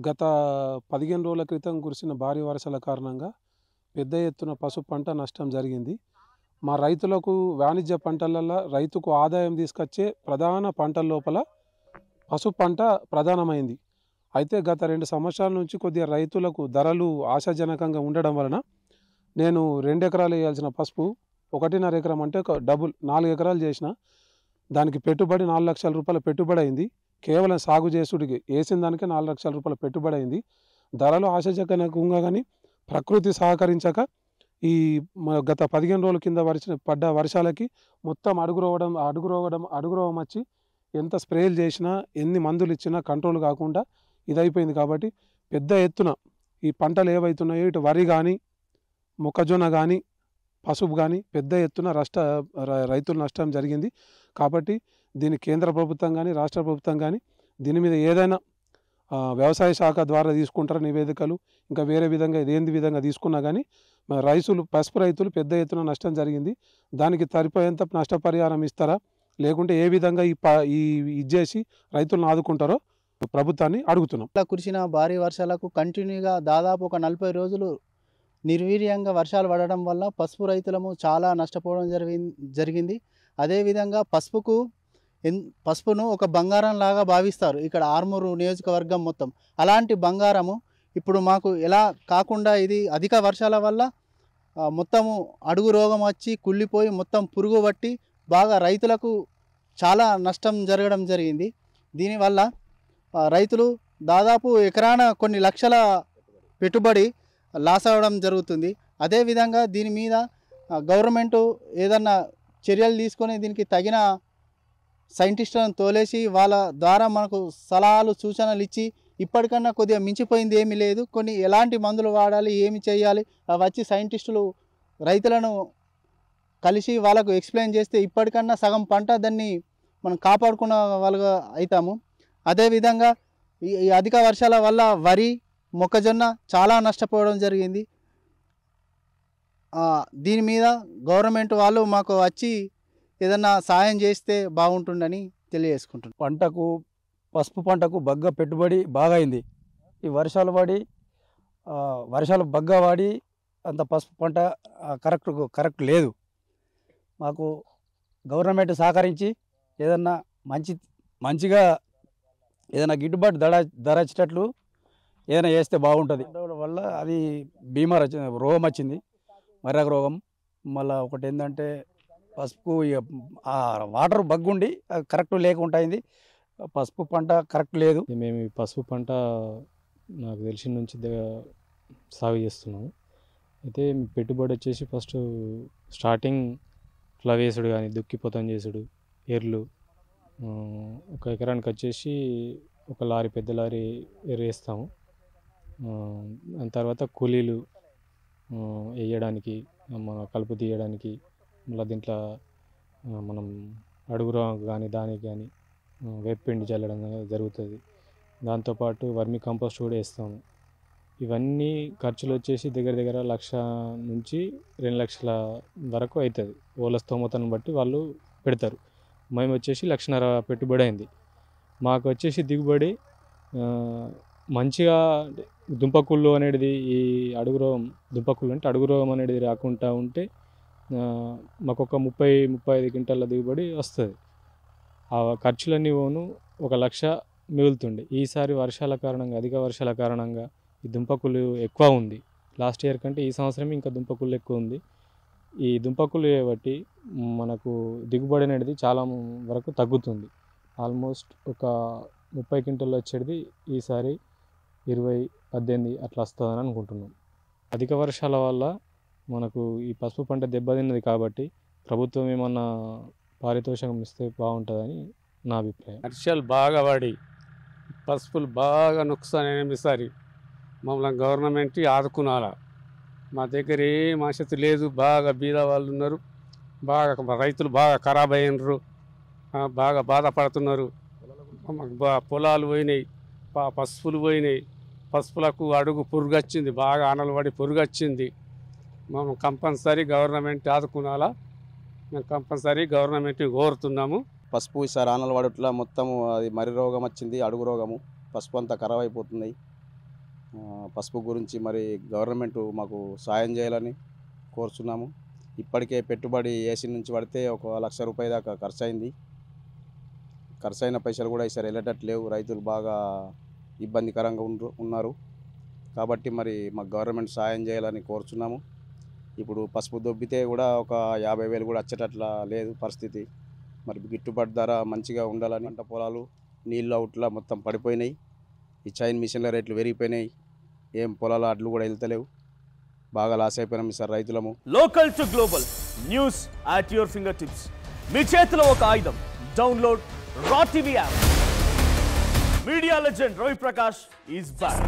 గత 15 రోజుల క్రితం కురిసిన భారీ వర్షాల కారణంగా పెద్ద ఎత్తున పసుపు పంట నష్టం జరిగింది. మా రైతులకు వాణిజ్య పంటలలో రైతుకు ఆదాయం తీసుకొచ్చే ప్రధాన పంటల లోపల పసుపు పంట ప్రధానమైంది. అయితే గత 2 సంవత్సరాల నుంచి కొద్దిగా రైతులకు ధరలు ఆశాజనకంగా ఉండడం వలన నేను 2 ఎకరాలు వేయాల్సిన పసుపు 1.5 ఎకరం అంటే డబుల్ 4 ఎకరాలు చేసిన. దానికి పెట్టుబడి 4 లక్షల రూపాయల పెట్టుబడి అయింది. కేవలం సాగు చేసుడికి వేసిన దానికే 4 లక్షల రూపాయల పెట్టుబడి అయింది. ధరలు ఆశాజనకంగా కానీ ప్రకృతి సహకరించక ఈ గత 15 రోజుల కింద పడ్డ వర్షాలకి మొత్తం అడుగురోగం వచ్చి ఎంత స్ప్రేలు చేసినా ఎన్ని మందులు ఇచ్చినా కంట్రోల్ కాకుండా ఇదైపోయింది. కాబట్టి పెద్ద ఎత్తున ఈ పంటలు ఏవైతున్నాయో ఇటు వరి కానీ మొక్కజొన్న కానీ పసుపు కానీ పెద్ద ఎత్తున రైతుల నష్టం జరిగింది. కాబట్టి దీన్ని కేంద్ర ప్రభుత్వం కానీ రాష్ట్ర ప్రభుత్వం కానీ దీని మీద ఏదైనా వ్యవసాయ శాఖ ద్వారా తీసుకుంటారు నివేదికలు, ఇంకా వేరే విధంగా ఇదేంది విధంగా తీసుకున్నా కానీ పసుపు రైతులు పెద్ద ఎత్తున నష్టం జరిగింది. దానికి సరిపోయేంత నష్టపరిహారం ఇస్తారా, లేకుంటే ఏ విధంగా ఇది చేసి రైతులను ఆదుకుంటారో ప్రభుత్వాన్ని అడుగుతున్నాం. ఇలా కురిసిన భారీ వర్షాలకు కంటిన్యూగా దాదాపు ఒక 40 రోజులు నిర్వీర్యంగా వర్షాలు పడడం వల్ల పసుపు రైతులము చాలా నష్టపోవడం జరిగింది. అదేవిధంగా పసుపును ఒక బంగారం లాగా భావిస్తారు ఇక్కడ ఆర్మూరు నియోజకవర్గం మొత్తం. అలాంటి బంగారము ఇప్పుడు మాకు ఎలా కాకుండా ఇది అధిక వర్షాల వల్ల మొత్తము అడుగు రోగం వచ్చి కుళ్ళిపోయి మొత్తం పురుగు పట్టి బాగా రైతులకు చాలా నష్టం జరగడం జరిగింది. దీనివల్ల రైతులు దాదాపు ఎకరాన కొన్ని లక్షల పెట్టుబడి లాస్ అవ్వడం జరుగుతుంది. అదేవిధంగా దీని మీద గవర్నమెంటు ఏదన్నా చర్యలు తీసుకొని దీనికి తగిన సైంటిస్టులను తోలేసి వాళ్ళ ద్వారా మనకు సలహాలు సూచనలు ఇచ్చి ఇప్పటికన్నా కొద్దిగా మించిపోయింది ఏమీ లేదు, కొన్ని ఎలాంటి మందులు వాడాలి ఏమి చేయాలి వచ్చి సైంటిస్టులు రైతులను కలిసి వాళ్ళకు ఎక్స్ప్లెయిన్ చేస్తే ఇప్పటికన్నా సగం పంట దాన్ని మనం కాపాడుకున్న వాళ్ళగా అవుతాము. అదేవిధంగా ఈ అధిక వర్షాల వల్ల వరి మొక్కజొన్న చాలా నష్టపోవడం జరిగింది. దీని మీద గవర్నమెంట్ వాళ్ళు మాకు వచ్చి ఏదన్నా సాయం చేస్తే బాగుంటుందని తెలియజేసుకుంటున్నాం. పసుపు పంటకు బగ్గ పెట్టుబడి బాగా అయింది. ఈ వర్షాలు బగ్గ వాడి అంత పసుపు పంట కరెక్ట్ లేదు. మాకు గవర్నమెంట్ సహకరించి ఏదన్నా మంచిగా ఏదైనా గిట్టుబాటు ధర వచ్చేటట్లు ఏదైనా చేస్తే బాగుంటుంది. వల్ల అది రోగం వచ్చింది, మర్యాగ రోగం. మళ్ళీ ఒకటి ఏంటంటే పసుపు వాటర్ బగ్గుండి కరెక్ట్ లేకుండా అయింది. పసుపు పంట కరెక్ట్ లేదు. మేము ఈ పసుపు పంట నాకు తెలిసిన నుంచి సాగు చేస్తున్నాము. అయితే పెట్టుబడి వచ్చేసి ఫస్ట్ స్టార్టింగ్ ఫ్లవేసుడు కానీ దుక్కిపోతం చేసుడు, ఎర్లు ఒక ఎకరానికి వచ్చేసి ఒక లారీ పెద్ద లారీ ఎర్ర వేస్తాము. దాని తర్వాత కూలీలు వేయడానికి కలుపు తీయడానికి, మళ్ళీ దీంట్లో మనం అడుగురా కానీ దానికి కానీ వేపిండి చల్లడం జరుగుతుంది. దాంతోపాటు వర్మి కంపోస్ట్ కూడా వేస్తాము. ఇవన్నీ ఖర్చులు వచ్చేసి దగ్గర 1,00,000 నుంచి 2 లక్షల వరకు అవుతుంది. వాళ్ళ స్తోమతను బట్టి వాళ్ళు పెడతారు. మేము వచ్చేసి 1,50,000 పెట్టుబడి అయింది. మాకు వచ్చేసి దిగుబడి మంచిగా దుంపకుళ్ళు అనేది ఈ దుంపకుళ్ళు అంటే అడుగు రోగం అనేది రాకుండా ఉంటే మాకు ఒక 30-35 క్వింటాల దిగుబడి వస్తుంది. ఆ ఖర్చులన్నీ 1,00,000 మిగులుతుండే. ఈసారి అధిక వర్షాల కారణంగా ఈ దుంపకుళ్ళు ఎక్కువ ఉంది. లాస్ట్ ఇయర్ కంటే ఈ సంవత్సరం ఇంకా దుంపకుళ్ళు ఎక్కువ ఉంది. ఈ దుంపకుళ్ళు బట్టి మనకు దిగుబడి అనేది చాలా వరకు తగ్గుతుంది. ఆల్మోస్ట్ ఒక 30 క్వింటాలు వచ్చేది ఈసారి 20-18 అట్లా వస్తుందని అనుకుంటున్నాం. అధిక వర్షాల వల్ల మనకు ఈ పసుపు పంట దెబ్బతిన్నది కాబట్టి ప్రభుత్వం ఏమన్నా పారితోషికం ఇస్తే బాగుంటుందని నా అభిప్రాయం. వర్షాలు బాగా పడి పసుపులు బాగా నొక్కుసారి ఈసారి మమ్మల్ని గవర్నమెంట్ ఆదుకునాలా. మా దగ్గర ఏం ఆసక్తి లేదు, బాగా బీద వాళ్ళు ఉన్నారు, బాగా రైతులు బాగా ఖరాబ్ అయినరు, బాగా బాధపడుతున్నారు. పొలాలు పోయినాయి, పసుపులు పోయినాయి, పసుపులకు అడుగు పురుగు వచ్చింది, బాగా ఆనలు పడి పురుగు వచ్చింది. మనం కంపల్సరీ గవర్నమెంట్ ఆదుకునాలా. మేము కంపల్సరీ గవర్నమెంట్ని కోరుతున్నాము. పసుపు ఈసారి ఆనలు పడట్లా మొత్తం అది మర్రి రోగం వచ్చింది, అడుగు రోగము, పసుపు అంతా ఖరాబ్ అయిపోతున్నాయి. పసుపు గురించి మరి గవర్నమెంట్ మాకు సాయం చేయాలని కోరుచున్నాము. ఇప్పటికే పెట్టుబడి ఏసీ నుంచి పడితే 1,00,000 రూపాయల దాకా ఖర్చు అయింది. ఖర్చు అయిన పైసలు కూడా ఈసారి వెళ్ళేటట్టు లేవు. రైతులు బాగా ఇబ్బందికరంగా ఉన్నారు. కాబట్టి మరి మాకు గవర్నమెంట్ సాయం చేయాలని కోరుచున్నాము. ఇప్పుడు పసుపు దొబ్బితే కూడా 50,000 కూడా వచ్చేటట్లా లేదు పరిస్థితి. మరి గిట్టుబాటు ధర మంచిగా ఉండాలని పంట పొలాలు నీళ్ళు అవుట్లా మొత్తం పడిపోయినాయి. ఈ చైన్ మిషన్ల రేట్లు పెరిగిపోయినాయి. ఏం పొలాల అడ్లు కూడా వెళ్తలేవు. బాగా లాస్ అయిపోయినాం సార్ రైతులము. Local to global news at your fingertips. మీ చేతిలో ఒక ఆయుధం. Download Raw TV app. Media legend Ravi Prakash is back.